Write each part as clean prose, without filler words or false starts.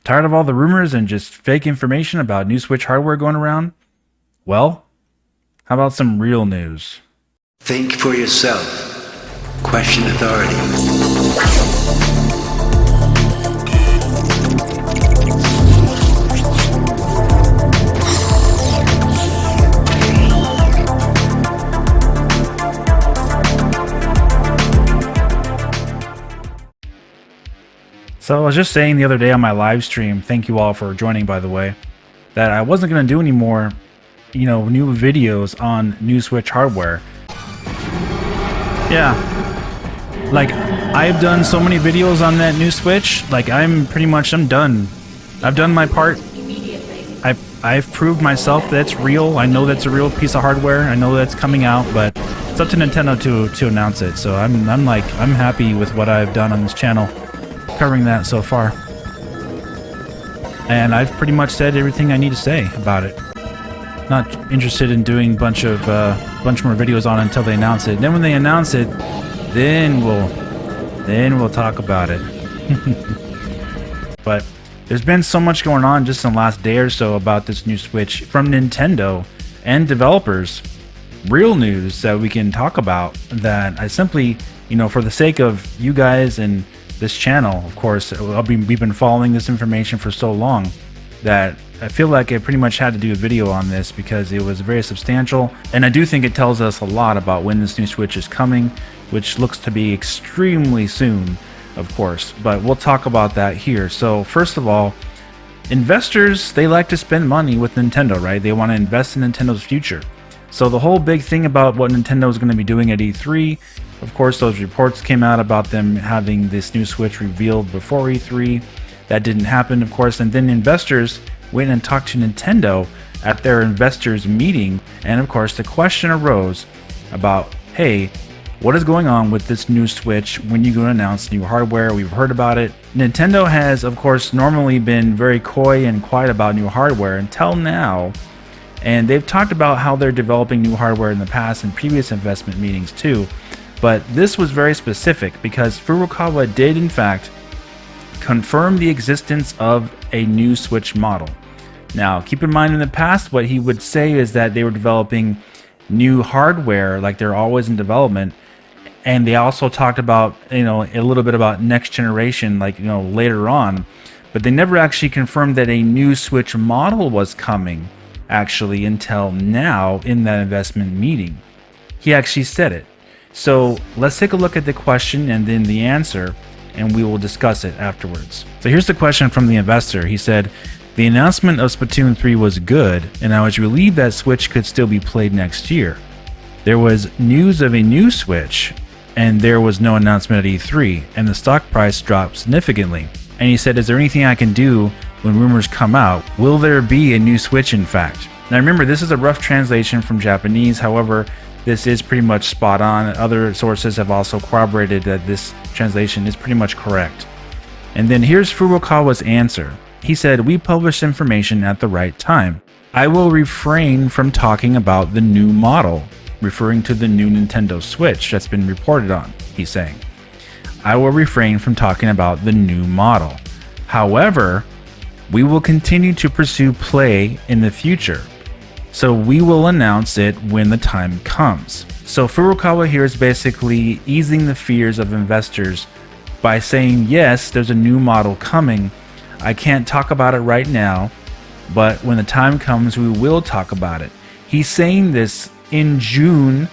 Tired of all the rumors and just fake information about new Switch hardware going around? Well, how about some real news? Think for yourself. Question authority. So I was just saying the other day on my live stream, thank you all for joining by the way, that I wasn't going to do any more, new videos on new Switch hardware. Yeah, like I've done so many videos on that new Switch, like I'm done. I've done my part. I've proved myself that it's real. I know that's a real piece of hardware. I know that's coming out, but it's up to Nintendo to announce it. So I'm happy with what I've done on this channel, covering that so far. And I've pretty much said everything I need to say about it. Not interested in doing a bunch more videos on it until they announce it. Then when they announce it, then we'll talk about it. But there's been so much going on just in the last day or so about this new Switch from Nintendo and developers. Real news that we can talk about that I simply, for the sake of you guys and this channel, of course, we've been following this information for so long that I feel like I pretty much had to do a video on this because it was very substantial, and I do think it tells us a lot about when this new Switch is coming, which looks to be extremely soon, of course, but we'll talk about that here. So first of all, investors, they like to spend money with Nintendo, right? They want to invest in Nintendo's future. So the whole big thing about what Nintendo is going to be doing at E3, of course, those reports came out about them having this new Switch revealed before E3. That didn't happen, of course, and then investors went and talked to Nintendo at their investors meeting, and of course the question arose about, hey, what is going on with this new Switch? When you going to announce new hardware? We've heard about it. Nintendo has, of course, normally been very coy and quiet about new hardware until now, and they've talked about how they're developing new hardware in the past in previous investment meetings too, but this was very specific because Furukawa did in fact confirm the existence of a new Switch model. Now, keep in mind in the past, what he would say is that they were developing new hardware, like they're always in development. And they also talked about, a little bit about next generation, like, later on. But they never actually confirmed that a new Switch model was coming, actually, until now in that investment meeting. He actually said it. So let's take a look at the question and then the answer, and we will discuss it afterwards. So here's the question from the investor. He said, the announcement of Splatoon 3 was good, and I was relieved that Switch could still be played next year. There was news of a new Switch, and there was no announcement at E3, and the stock price dropped significantly. And he said, is there anything I can do when rumors come out? Will there be a new Switch in fact? Now remember, this is a rough translation from Japanese, however, this is pretty much spot on. Other sources have also corroborated that this translation is pretty much correct. And then here's Furukawa's answer. He said, we published information at the right time. I will refrain from talking about the new model, referring to the new Nintendo Switch that's been reported on, he's saying. I will refrain from talking about the new model. However, we will continue to pursue play in the future. So we will announce it when the time comes. So Furukawa here is basically easing the fears of investors by saying, yes, there's a new model coming. I can't talk about it right now, but when the time comes, we will talk about it. He's saying this in June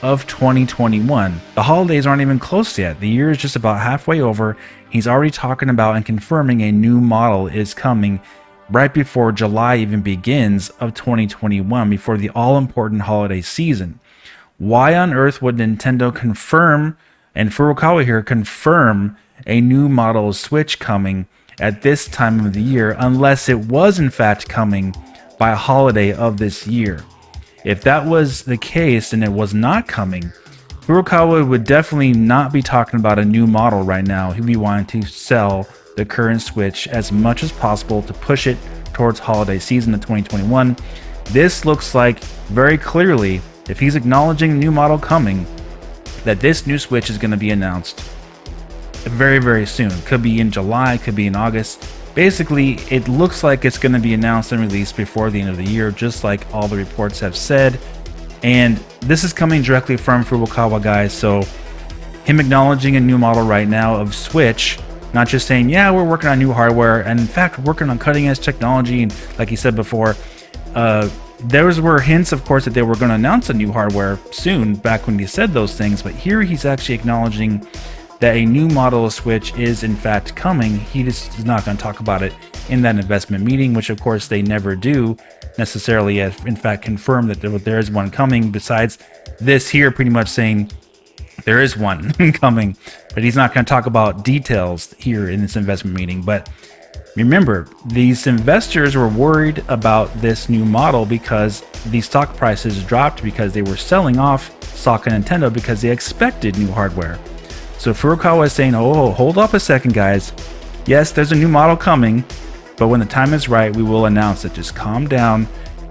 of 2021. The holidays aren't even close yet. The year is just about halfway over. He's already talking about and confirming a new model is coming right before July even begins of 2021, before the all-important holiday season. Why on earth would Nintendo confirm, and Furukawa here confirm, a new model of Switch coming at this time of the year, unless it was in fact coming by a holiday of this year? If that was the case and it was not coming, Furukawa would definitely not be talking about a new model right now. He'd be wanting to sell the current Switch as much as possible to push it towards holiday season of 2021. This looks like very clearly, if he's acknowledging a new model coming, that this new Switch is going to be announced very, very soon. Could be in July, could be in August. Basically, it looks like it's going to be announced and released before the end of the year, just like all the reports have said. And this is coming directly from Furukawa, guys. So him acknowledging a new model right now of Switch, not just saying, yeah, we're working on new hardware, and in fact, working on cutting edge technology. And like he said before, there were hints, of course, that they were going to announce a new hardware soon back when he said those things. But here he's actually acknowledging that a new model of Switch is in fact coming. He just is not going to talk about it in that investment meeting, which of course they never do necessarily, in fact confirm that there is one coming, besides this here pretty much saying there is one coming, but he's not going to talk about details here in this investment meeting. But remember, these investors were worried about this new model because the stock prices dropped because they were selling off stock in Nintendo because they expected new hardware. So Furukawa is saying, oh, hold up a second, guys. Yes, there's a new model coming, but when the time is right, we will announce it. Just calm down,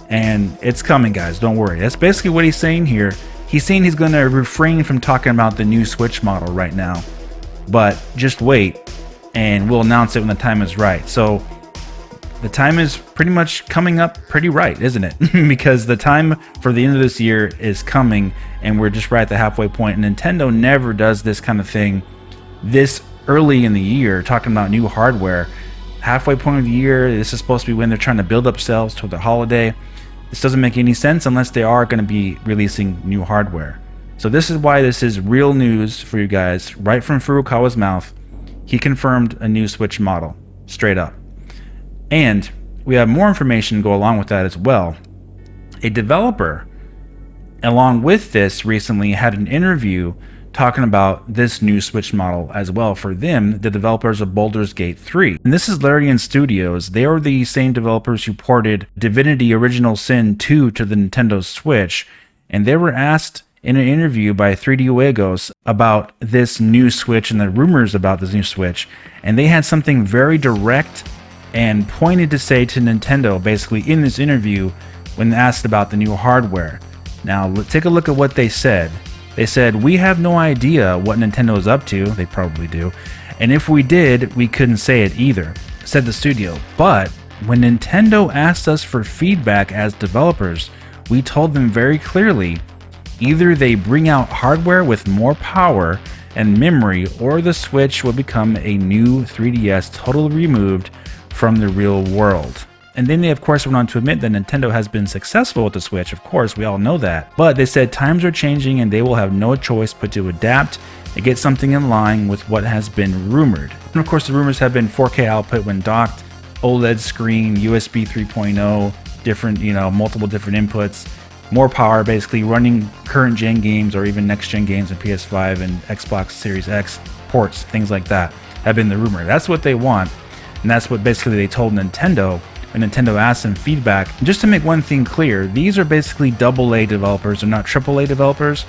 and it's coming, guys. Don't worry. That's basically what he's saying here. He's saying he's going to refrain from talking about the new Switch model right now, but just wait, and we'll announce it when the time is right. So the time is pretty much coming up pretty right, isn't it? Because the time for the end of this year is coming, and we're just right at the halfway point. And Nintendo never does this kind of thing this early in the year, talking about new hardware. Halfway point of the year, this is supposed to be when they're trying to build up sales toward the holiday. This doesn't make any sense unless they are going to be releasing new hardware. So this is why this is real news for you guys, right from Furukawa's mouth. He confirmed a new Switch model, straight up. And we have more information to go along with that as well. A developer, along with this, recently had an interview talking about this new Switch model as well for them, the developers of Baldur's Gate 3. And this is Larian Studios. They are the same developers who ported Divinity Original Sin 2 to the Nintendo Switch. And they were asked in an interview by 3D Uegos about this new Switch and the rumors about this new Switch. And they had something very direct and pointed to say to Nintendo, basically in this interview, when asked about the new hardware. Now, let's take a look at what they said. They said, we have no idea what Nintendo is up to. They probably do. And if we did, we couldn't say it either, said the studio. But when Nintendo asked us for feedback as developers, we told them very clearly, either they bring out hardware with more power and memory, or the Switch will become a new 3DS totally removed from the real world. And then they of course went on to admit that Nintendo has been successful with the Switch. Of course, we all know that. But they said times are changing and they will have no choice but to adapt and get something in line with what has been rumored. And of course, the rumors have been 4K output when docked, OLED screen, USB 3.0, different, multiple different inputs, more power, basically running current gen games or even next gen games in PS5 and Xbox Series X ports, things like that have been the rumor. That's what they want. And that's what basically they told Nintendo when Nintendo asked them feedback. Just to make one thing clear, these are basically AA developers, they're not AAA developers,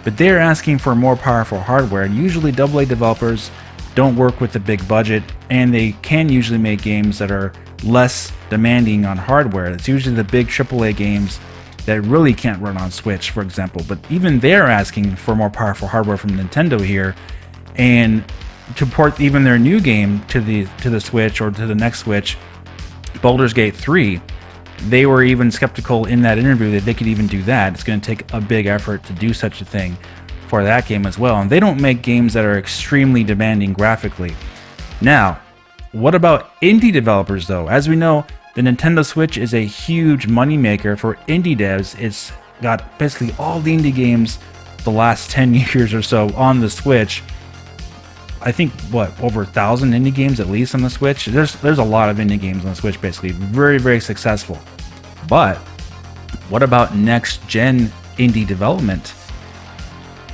but they're asking for more powerful hardware. And usually AA developers don't work with a big budget, and they can usually make games that are less demanding on hardware. It's usually the big AAA games that really can't run on Switch, for example. But even they're asking for more powerful hardware from Nintendo here, and to port even their new game to the Switch or to the next Switch, Baldur's Gate 3, they were even skeptical in that interview that they could even do that. It's going to take a big effort to do such a thing for that game as well. And they don't make games that are extremely demanding graphically. Now, what about indie developers though? As we know, the Nintendo Switch is a huge moneymaker for indie devs. It's got basically all the indie games the last 10 years or so on the Switch. I think, over 1,000 indie games at least on the Switch. There's a lot of indie games on the Switch, basically. Very, very successful. But what about next-gen indie development?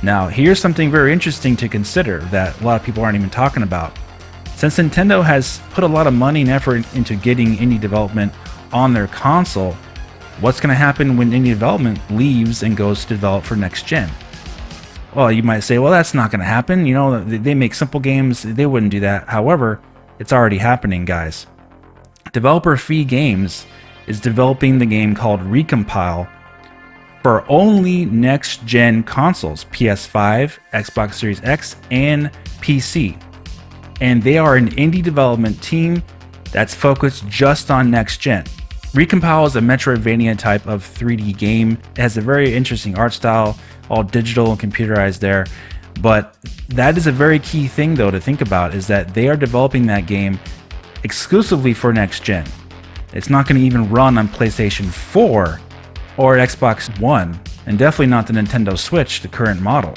Now, here's something very interesting to consider that a lot of people aren't even talking about. Since Nintendo has put a lot of money and effort into getting indie development on their console, what's going to happen when indie development leaves and goes to develop for next-gen? Well, you might say, well, that's not going to happen. They make simple games. They wouldn't do that. However, it's already happening, guys. Developer Fee Games is developing the game called Recompile for only next-gen consoles, PS5, Xbox Series X, and PC. And they are an indie development team that's focused just on next gen. Recompile is a Metroidvania type of 3D game. It has a very interesting art style, all digital and computerized there. But that is a very key thing though to think about, is that they are developing that game exclusively for next gen. It's not going to even run on PlayStation 4 or Xbox One, and definitely not the Nintendo Switch, the current model.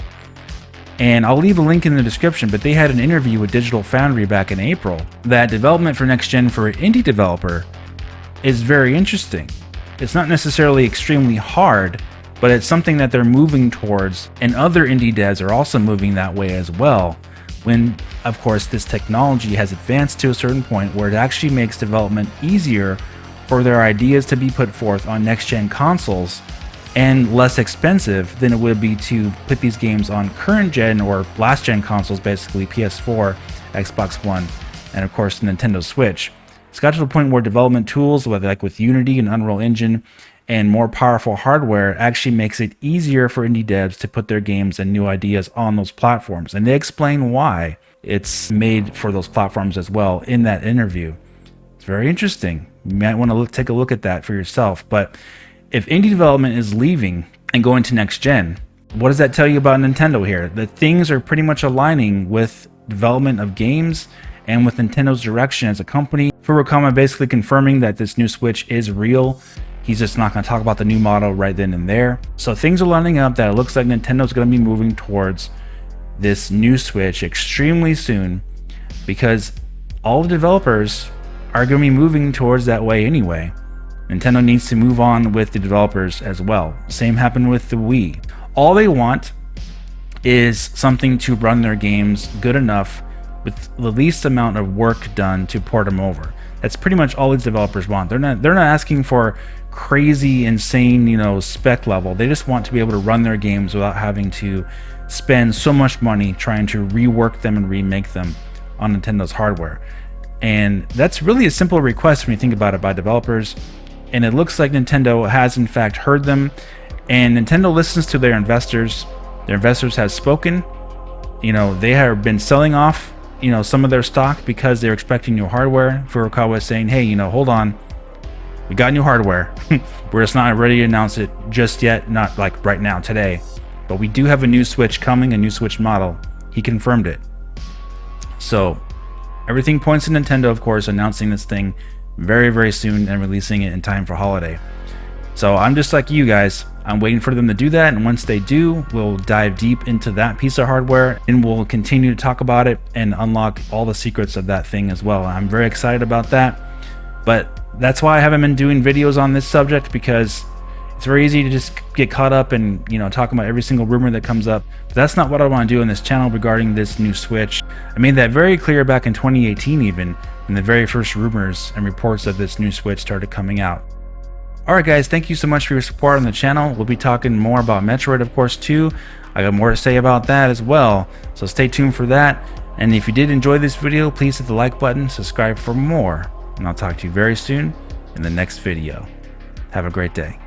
And I'll leave a link in the description, but they had an interview with Digital Foundry back in April that development for next gen for an indie developer is very interesting. It's not necessarily extremely hard, but it's something that they're moving towards, and other indie devs are also moving that way as well, when of course this technology has advanced to a certain point where it actually makes development easier for their ideas to be put forth on next gen consoles, and less expensive than it would be to put these games on current gen or last gen consoles, basically PS4, Xbox One, and of course the Nintendo Switch. It's got to the point where development tools, like with Unity and Unreal Engine, and more powerful hardware actually makes it easier for indie devs to put their games and new ideas on those platforms. And they explain why it's made for those platforms as well in that interview. It's very interesting. You might want to take a look at that for yourself. But if indie development is leaving and going to next gen, what does that tell you about Nintendo here? That things are pretty much aligning with development of games and with Nintendo's direction as a company. Furukawa basically confirming that this new Switch is real. He's just not going to talk about the new model right then and there. So things are lining up that it looks like Nintendo's going to be moving towards this new Switch extremely soon, because all the developers are going to be moving towards that way anyway. Nintendo needs to move on with the developers as well. Same happened with the Wii. All they want is something to run their games good enough with the least amount of work done to port them over. That's pretty much all these developers want. They're not asking for crazy, insane, spec level. They just want to be able to run their games without having to spend so much money trying to rework them and remake them on Nintendo's hardware. And that's really a simple request when you think about it by developers. And it looks like Nintendo has in fact heard them, and Nintendo listens to their investors. Their investors have spoken. They have been selling off, some of their stock because they're expecting new hardware. Furukawa is saying, hey, hold on. We got new hardware. We're just not ready to announce it just yet, not like right now, today. But we do have a new Switch coming, a new Switch model. He confirmed it. So everything points to Nintendo, of course, announcing this thing very, very soon and releasing it in time for holiday. So I'm just like you guys. I'm waiting for them to do that, and once they do, we'll dive deep into that piece of hardware, and we'll continue to talk about it and unlock all the secrets of that thing as well. I'm very excited about that, but that's why I haven't been doing videos on this subject, because it's very easy to just get caught up and talking about every single rumor that comes up. But that's not what I want to do on this channel regarding this new Switch. I made that very clear back in 2018 even, when the very first rumors and reports of this new Switch started coming out. Alright guys, thank you so much for your support on the channel. We'll be talking more about Metroid, of course, too. I got more to say about that as well, so stay tuned for that. And if you did enjoy this video, please hit the like button, subscribe for more, and I'll talk to you very soon in the next video. Have a great day.